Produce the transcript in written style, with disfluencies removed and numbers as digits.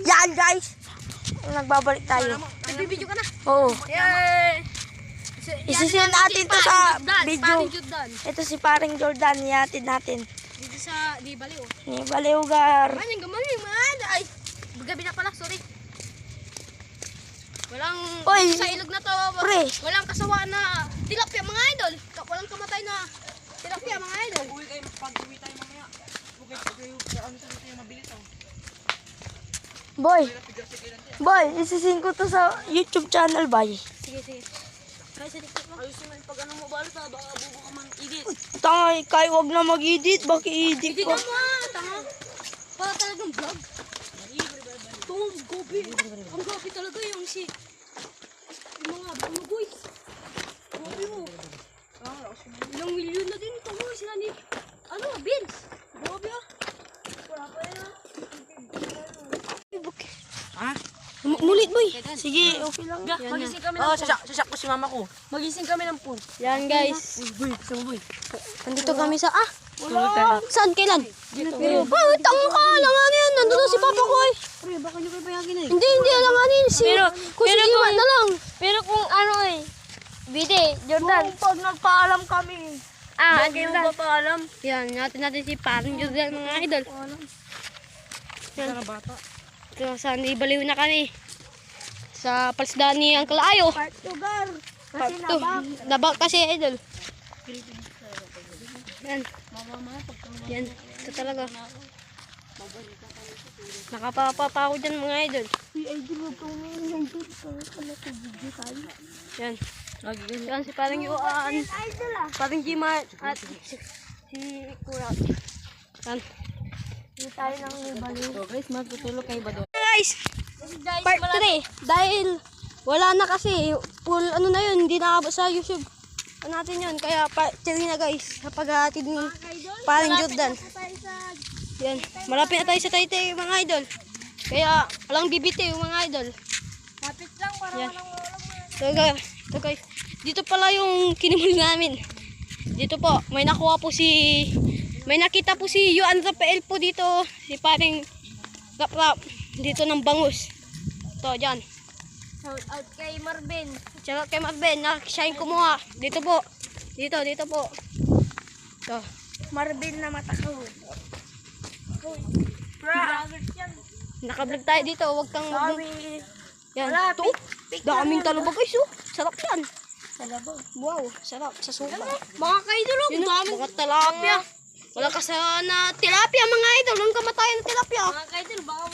Yan guys. Nagbabalik tayo. Nagbibideo ka na? Oo. Yay! Isisend natin to sa video. Jordan. Ito si paring Jordan. Ihatid natin. Dito sa di Baliw. Ni Baliugar. Ay, gamaling man. Ay, gabi na pala, sorry. Walang Oy, sa ilog na to. pre. Walang kasawa na tilapia mga idol. Walang kamatay na tilapia mga idol. Uwi kayo, pag-uwi tayo mamaya. Uwi kayo, ano tayo mabilis ako. Boy, isisend ko to sa YouTube channel, boy. Sige, sige. Kasi dito mo. Ayusin mo yung pag ano mo balita, baka bubo ka man edit. Tanga, kay wag na mag-edit. Bakit edit Hindi ko? ka mo, tanga. Para talagang vlog. Tungong gobi. Ang gobi talaga yung si... Yung mga bumoy. Gobi mo. Ilang milyon na din ito mo. Sila ni... Ano, Vince. Gobi ah. Wala pa yan ah. Ha? Mulit, boy. Sige, okay lang. Magising kami Oo, sasak ko si mama ko. Magising kami ng pool. Yan, guys. Uy, sama boy. Nandito kami sa... Ah! Tulog tayo. Saan? Kailan? Dito. Oh, tanga ka. Alanganin yan. Nandun na si Papa ko eh. Pre, baka nyo kayo payagin eh. Hindi, alanganin. Pero Iwan na lang. Pero kung ano eh, Bide, Jordan. Pag nagpaalam kami. Jordan. Ba pa alam? Yan, natin si parang Jordan mga idol. Sana na bata. So, saan ibaliw na kami? Sa palsdaan ni Uncle Ayo. Part lugar. Part 2. Nabak kasi idol. Yan. Yan. Ito talaga. Nakapapapa ako dyan mga idol. Yan. Yan si parang Yuan. Parang Jima at si Kura. Yan. Hindi tayo nang ibaliw. So guys, magtutulog kayo ba doon? Guys, part 3. Dahil wala na kasi full ano na yun, hindi nakabot sa YouTube. Ano natin yun, kaya part 3 na guys. Sa paghahatid ni parang Jordan. Yan, malapit na tayo sa Taytay mga idol. Kaya walang bibitiw mga idol. Lapit lang para Yan. Ito guys, dito pala yung kinimul namin. Dito po, may nakita po si Yuan Rafael po dito. Si paring Rap dito ng bangus. Ito, dyan. Shout out kay Marvin. Tsaka kay Marvin, nakashine kumuha. Dito po. Dito po. Ito. Marvin na matakaw. Nakablog tayo dito, huwag kang Sorry. yan. Ito, daming talubog guys oh. Sarap yan. Wow, sarap sa suka. Mga kaidolo, Yun, mga tilapia. Wala ka sa na tilapia mga idol, nung kamatayan na tilapia. mga kaidolo, baka